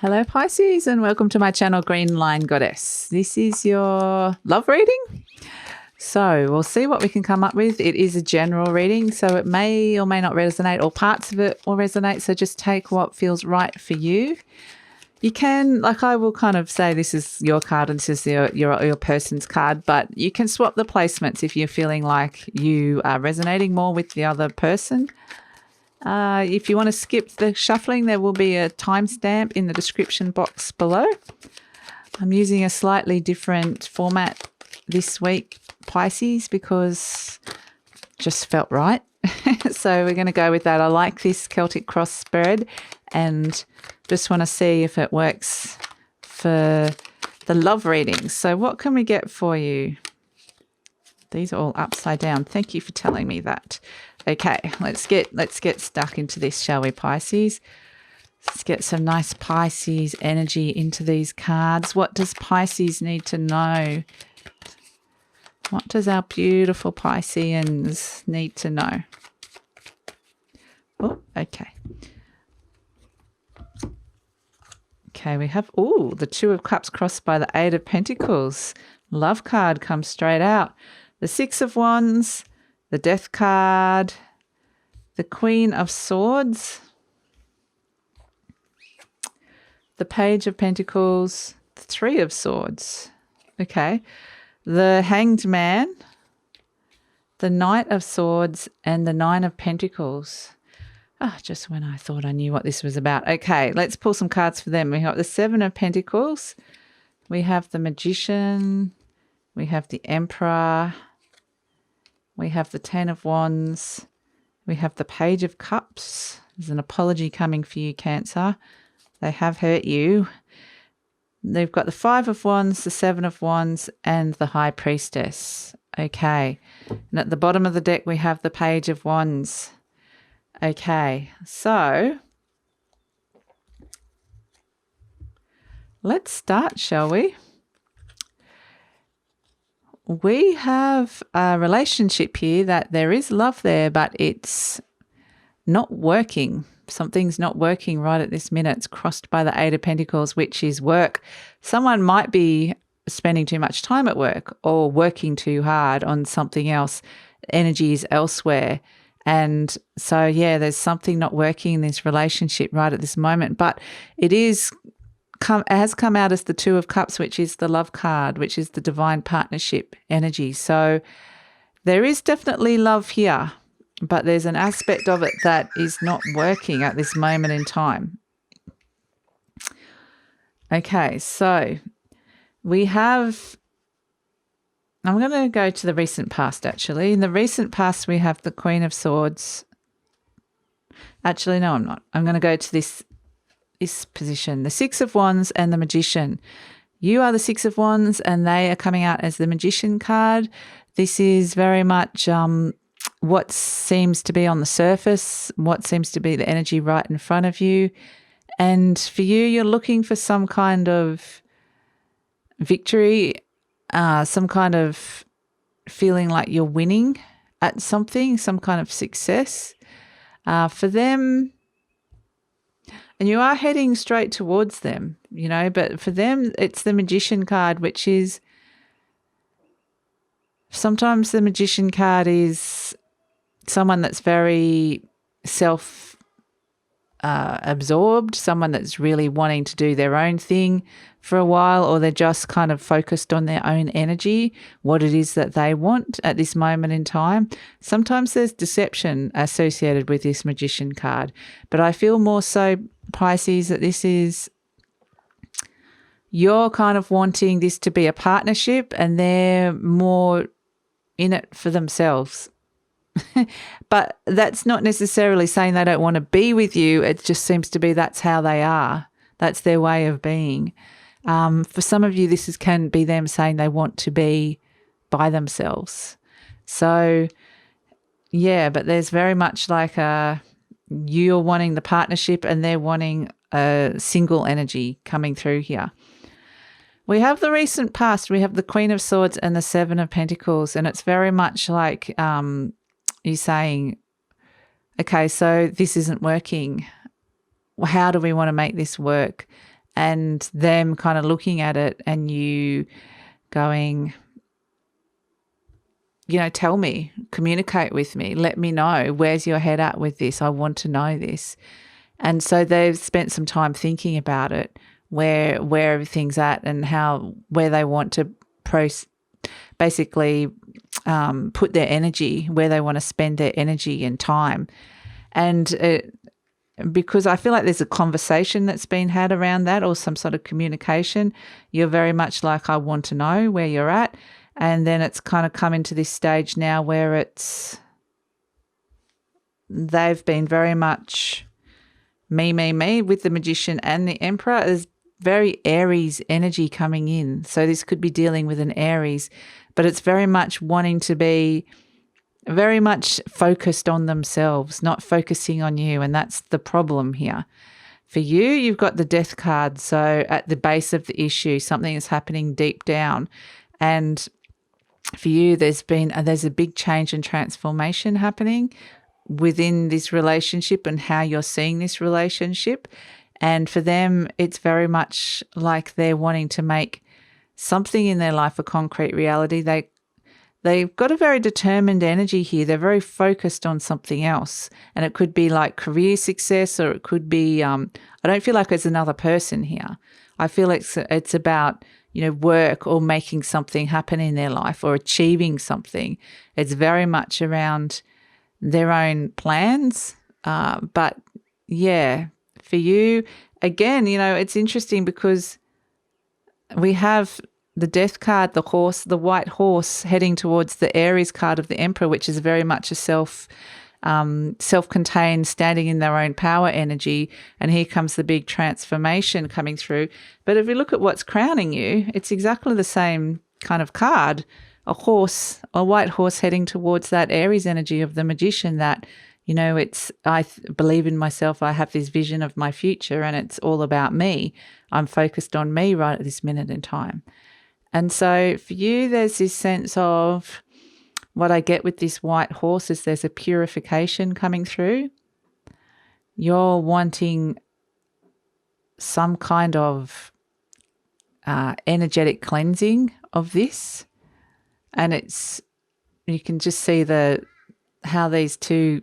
Hello Pisces and welcome to my channel GreenLion Goddess. This is your love reading. So we'll see what we can come up with. It is a general reading, so it may or may not resonate, or parts of it will resonate, so just take what feels right for you. You can, like I will kind of say this is your card and this is your person's card, but you can swap the placements if you're feeling like you are resonating more with the other person. If you want to skip the shuffling, there will be a timestamp in the description box below. I'm using a slightly different format this week, Pisces, because just felt right. So we're going to go with that. I like this Celtic cross spread and just want to see if it works for the love readings. So what can we get for you? These are all upside down. Thank you for telling me that. Okay, let's get stuck into this, shall we, Pisces? Let's get some nice Pisces energy into these cards. What does Pisces need to know? What does our beautiful Pisceans need to know? Oh, okay. Okay, we have, the Two of Cups crossed by the Eight of Pentacles. Love card comes straight out. The Six of Wands, the Death card, the Queen of Swords, the Page of Pentacles, the Three of Swords. Okay, the Hanged Man, the Knight of Swords, and the Nine of Pentacles. Just when I thought I knew what this was about. Okay, let's pull some cards for them. We have the Seven of Pentacles, we have the Magician, we have the Emperor, we have the Ten of Wands, we have the Page of Cups. There's an apology coming for you, Cancer. They have hurt you. They've got the Five of Wands, the Seven of Wands, and the High Priestess. Okay. And at the bottom of the deck, we have the Page of Wands. Okay. So let's start, shall we? We have a relationship here that there is love there, but it's not working. Something's not working right at this minute. It's crossed by the Eight of Pentacles, which is work. Someone might be spending too much time at work or working too hard on something else. Energy is elsewhere. And so, yeah, there's something not working in this relationship right at this moment. But it has come out as the Two of Cups, which is the love card, which is the divine partnership energy. So there is definitely love here, but there's an aspect of it that is not working at this moment in time. Okay, so we have, I'm going to go to the recent past, actually. In the recent past, we have the Queen of Swords. Actually, no, I'm not. I'm going to go to this position, the Six of Wands and the Magician. You are the Six of Wands and they are coming out as the Magician card. This is very much what seems to be on the surface, what seems to be the energy right in front of you. And for you, you're looking for some kind of victory, some kind of feeling like you're winning at something, some kind of success. For them, and you are heading straight towards them, you know, but for them, it's the Magician card, which is sometimes the Magician card is someone that's very absorbed, someone that's really wanting to do their own thing for a while, or they're just kind of focused on their own energy, what it is that they want at this moment in time. Sometimes there's deception associated with this Magician card, but I feel more so, Pisces, that this is you're kind of wanting this to be a partnership and they're more in it for themselves. But that's not necessarily saying they don't want to be with you. It just seems to be that's how they are. That's their way of being. For some of you, this can be them saying they want to be by themselves. So, yeah, but there's very much like you're wanting the partnership and they're wanting a single energy coming through here. We have the recent past. We have the Queen of Swords and the Seven of Pentacles, and it's very much like you saying, okay, so this isn't working. How do we want to make this work? and them kind of looking at it and you going, tell me, communicate with me, let me know, where's your head at with this? I want to know this. And so they've spent some time thinking about it, where everything's at and where they want to basically put their energy, where they want to spend their energy and time. And because I feel like there's a conversation that's been had around that, or some sort of communication. You're very much like, I want to know where you're at. And then it's kind of come into this stage now where they've been very much me with the Magician and the Emperor. There's very Aries energy coming in. So this could be dealing with an Aries, but it's very much wanting to be very much focused on themselves, not focusing on you. And that's the problem here. For you, you've got the Death card. So at the base of the issue, something is happening deep down. And for you, there's a big change and transformation happening within this relationship and how you're seeing this relationship. And for them, it's very much like they're wanting to make something in their life a concrete reality. They've got a very determined energy here. They're very focused on something else. And it could be like career success, or it could be, I don't feel like there's another person here. I feel it's about, work or making something happen in their life or achieving something. It's very much around their own plans. But yeah, for you, again, it's interesting because we have the Death card, the horse, the white horse, heading towards the Aries card of the Emperor, which is very much a self-contained, standing in their own power energy. And here comes the big transformation coming through. But if you look at what's crowning you, it's exactly the same kind of card. A white horse heading towards that Aries energy of the Magician that, I believe in myself. I have this vision of my future and it's all about me. I'm focused on me right at this minute in time. And so for you, there's this sense of what I get with this white horse is there's a purification coming through. You're wanting some kind of energetic cleansing of this. And you can just see how these two,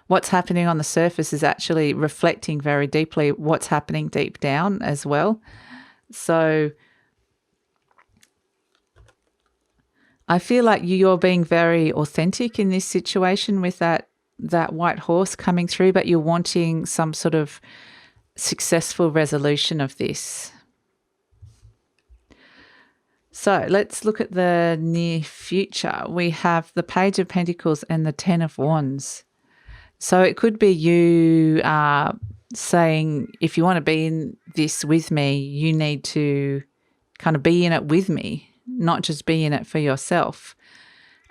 what's happening on the surface is actually reflecting very deeply what's happening deep down as well. So I feel like you're being very authentic in this situation with that white horse coming through, but you're wanting some sort of successful resolution of this. So let's look at the near future. We have the Page of Pentacles and the Ten of Wands. So it could be you saying, if you want to be in this with me, you need to kind of be in it with me, not just be in it for yourself.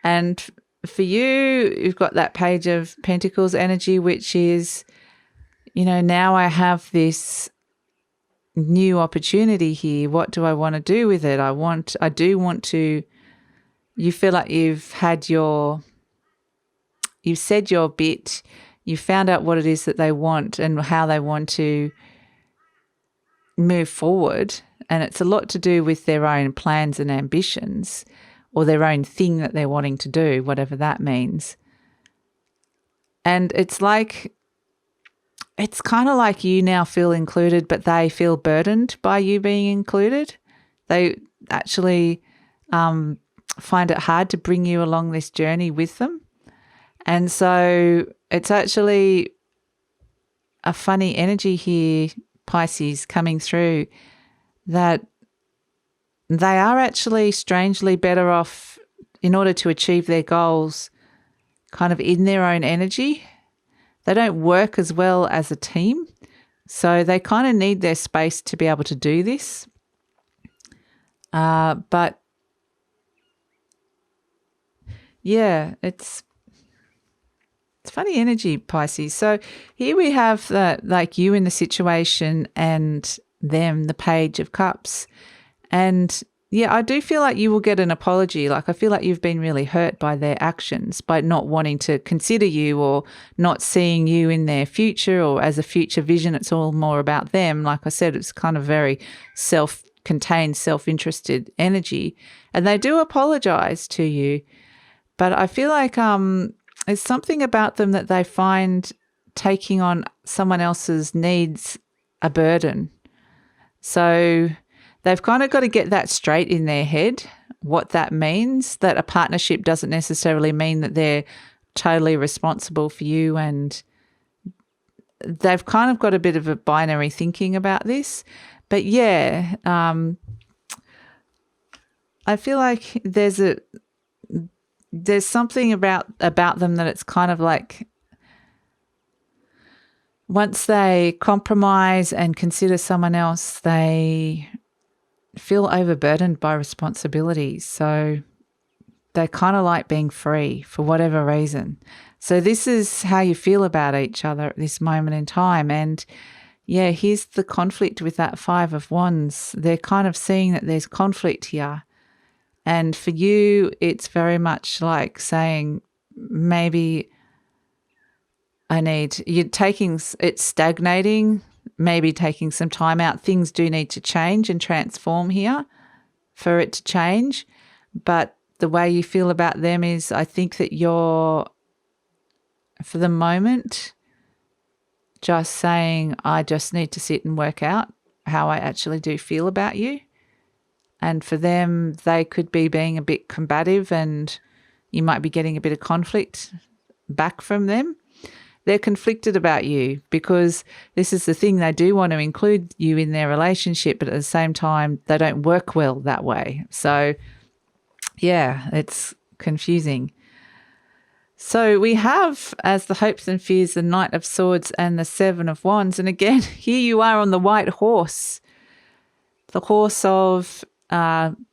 And for you, you've got that Page of Pentacles energy, which is, now I have this new opportunity here. What do I want to do with it? I do want to, you feel like you've said your bit, you found out what it is that they want and how they want to move forward. And it's a lot to do with their own plans and ambitions, or their own thing that they're wanting to do, whatever that means. And it's kind of like you now feel included, but they feel burdened by you being included. They actually find it hard to bring you along this journey with them. And so it's actually a funny energy here, Pisces, coming through, that they are actually strangely better off in order to achieve their goals kind of in their own energy. They don't work as well as a team, so they kind of need their space to be able to do this. But yeah, it's funny energy, Pisces. So here we have like you in the situation and them, the Page of Cups. And yeah, I do feel like you will get an apology. Like I feel like you've been really hurt by their actions, by not wanting to consider you or not seeing you in their future or as a future vision. It's all more about them. Like I said, it's kind of very self-contained, self-interested energy. And they do apologize to you. But I feel like there's something about them that they find taking on someone else's needs a burden. So they've kind of got to get that straight in their head, what that means, that a partnership doesn't necessarily mean that they're totally responsible for you. And they've kind of got a bit of a binary thinking about this. But yeah, I feel like there's something about them that it's kind of like once they compromise and consider someone else, they feel overburdened by responsibilities. So they kind of like being free for whatever reason. So this is how you feel about each other at this moment in time. And yeah, here's the conflict with that Five of Wands. They're kind of seeing that there's conflict here. And for you, it's very much like saying, maybe it's stagnating, maybe taking some time out. Things do need to change and transform here for it to change. But the way you feel about them is, I think that you're, for the moment, just saying, I just need to sit and work out how I actually do feel about you. And for them, they could be being a bit combative and you might be getting a bit of conflict back from them. They're conflicted about you because this is the thing, they do want to include you in their relationship, but at the same time, they don't work well that way. So, yeah, it's confusing. So we have, as the hopes and fears, the Knight of Swords and the Seven of Wands. And again, here you are on the white horse, the horse of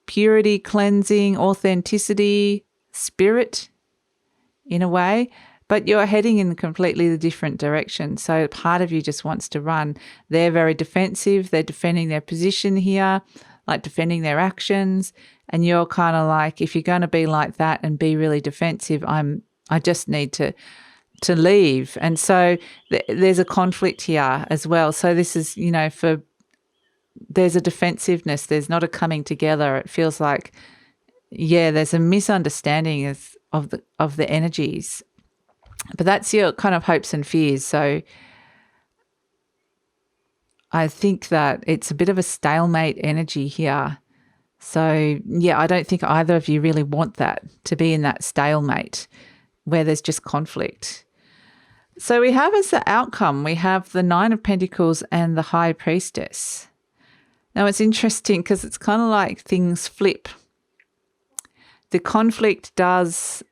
purity, cleansing, authenticity, spirit in a way, but you're heading in completely the different direction. So part of you just wants to run. They're very defensive. They're defending their position here, like defending their actions. And you're kind of like, if you're going to be like that and be really defensive, I just need to leave. And so there's a conflict here as well. So this is, there's a defensiveness. There's not a coming together. It feels like, yeah, there's a misunderstanding of the energies. But that's your kind of hopes and fears. So I think that it's a bit of a stalemate energy here. So, yeah, I don't think either of you really want that, to be in that stalemate where there's just conflict. So we have as the outcome, we have the Nine of Pentacles and the High Priestess. Now, it's interesting because it's kind of like things flip. The conflict does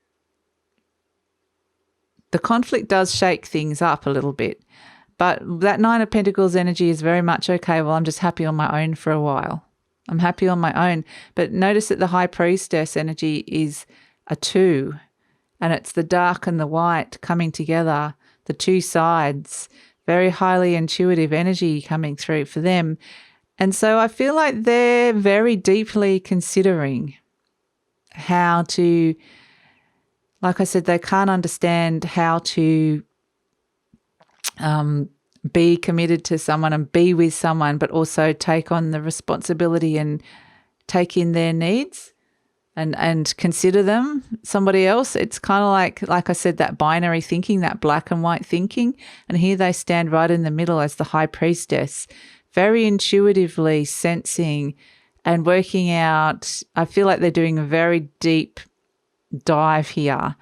shake things up a little bit. But that Nine of Pentacles energy is very much, okay, well, I'm just happy on my own for a while. I'm happy on my own. But notice that the High Priestess energy is a 2. And it's the dark and the white coming together, the two sides, very highly intuitive energy coming through for them. And so I feel like they're very deeply considering how to, like I said, they can't understand how to be committed to someone and be with someone, but also take on the responsibility and take in their needs and consider them somebody else. It's kind of like I said, that binary thinking, that black and white thinking. And here they stand right in the middle as the High Priestess, very intuitively sensing and working out. I feel like they're doing a very deep dive here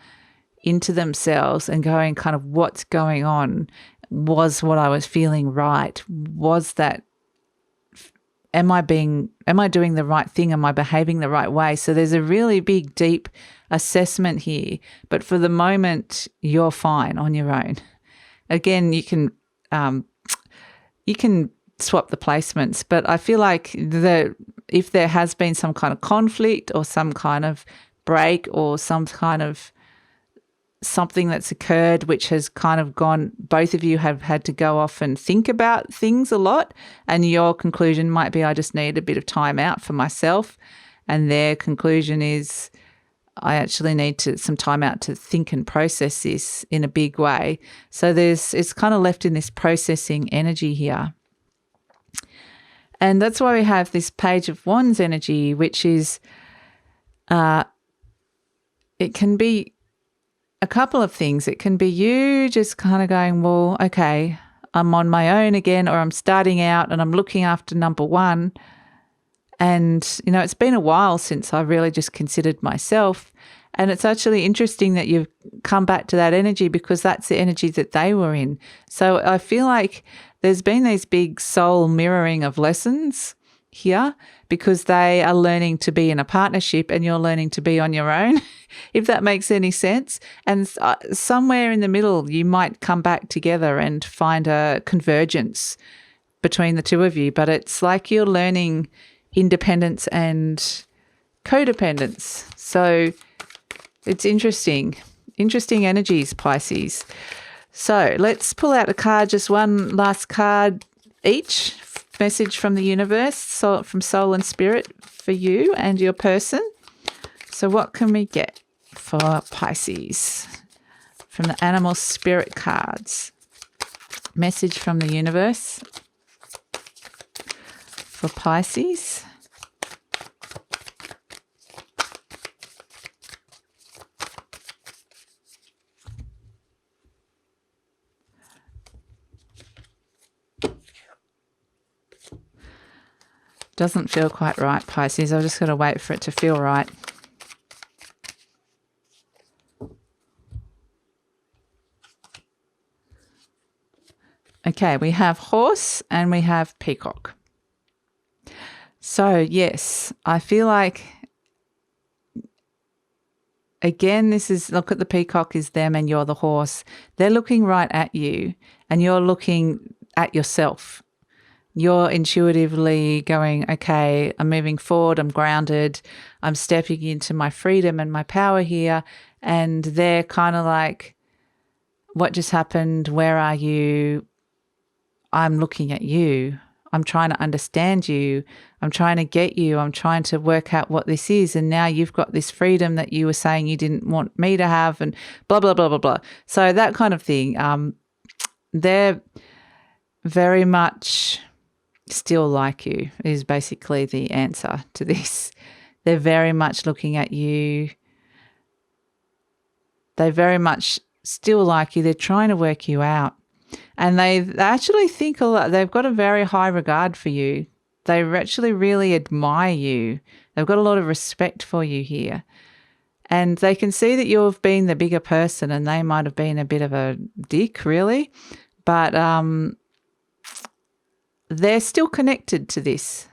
into themselves and going kind of, what's going on? Was what I was feeling right? Was that, am I doing the right thing? Am I behaving the right way? So there's a really big, deep assessment here. But for the moment, you're fine on your own. Again, you can swap the placements, but I feel like if there has been some kind of conflict or some kind of break or some kind of something that's occurred which has kind of gone, both of you have had to go off and think about things a lot, and your conclusion might be, I just need a bit of time out for myself. and their conclusion is, I actually need some time out to think and process this in a big way. So it's kind of left in this processing energy here. And that's why we have this Page of Wands energy, which is, it can be a couple of things. It can be you just kind of going, well, okay, I'm on my own again, or I'm starting out and I'm looking after number one. And, it's been a while since I really just considered myself. And it's actually interesting that you've come back to that energy, because that's the energy that they were in. So I feel like there's been these big soul mirroring of lessons here, because they are learning to be in a partnership and you're learning to be on your own, if that makes any sense. And somewhere in the middle, you might come back together and find a convergence between the two of you. But it's like you're learning independence and codependence. So it's interesting energies, Pisces. So let's pull out a card, just one last card each. Message from the universe, from soul and spirit for you and your person. So what can we get for Pisces from the animal spirit cards? Message from the universe for Pisces. Doesn't feel quite right, Pisces. I've just got to wait for it to feel right. Okay, we have horse and we have peacock. So, yes, I feel like, again, look at the peacock is them and you're the horse. They're looking right at you and you're looking at yourself. You're intuitively going, okay, I'm moving forward, I'm grounded, I'm stepping into my freedom and my power here. And they're kind of like, what just happened? Where are you? I'm looking at you. I'm trying to understand you. I'm trying to get you. I'm trying to work out what this is. And now you've got this freedom that you were saying you didn't want me to have, and blah, blah, blah, blah, blah. So that kind of thing. They're very much still like you is basically the answer to this. They're very much looking at you. They very much still like you. They're trying to work you out. And they actually think a lot. They've got a very high regard for you. They actually really admire you. They've got a lot of respect for you here. And they can see that you've been the bigger person and they might have been a bit of a dick, really. But they're still connected to this.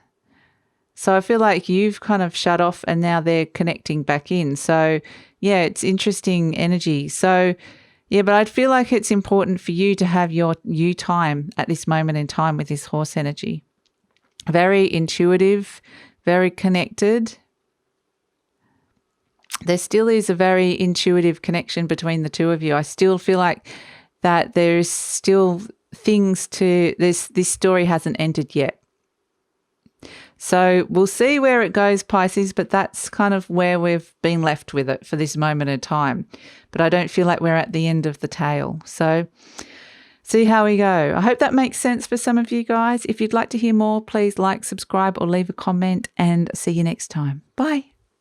So I feel like you've kind of shut off and now they're connecting back in. So, yeah, it's interesting energy. So, yeah, but I'd feel like it's important for you to have your you time at this moment in time with this horse energy. Very intuitive, very connected. There still is a very intuitive connection between the two of you. I still feel like that there's still things this story hasn't ended yet. So we'll see where it goes, Pisces, but that's kind of where we've been left with it for this moment in time. But I don't feel like we're at the end of the tale. So see how we go. I hope that makes sense for some of you guys. If you'd like to hear more, please like, subscribe, or leave a comment, and see you next time. Bye.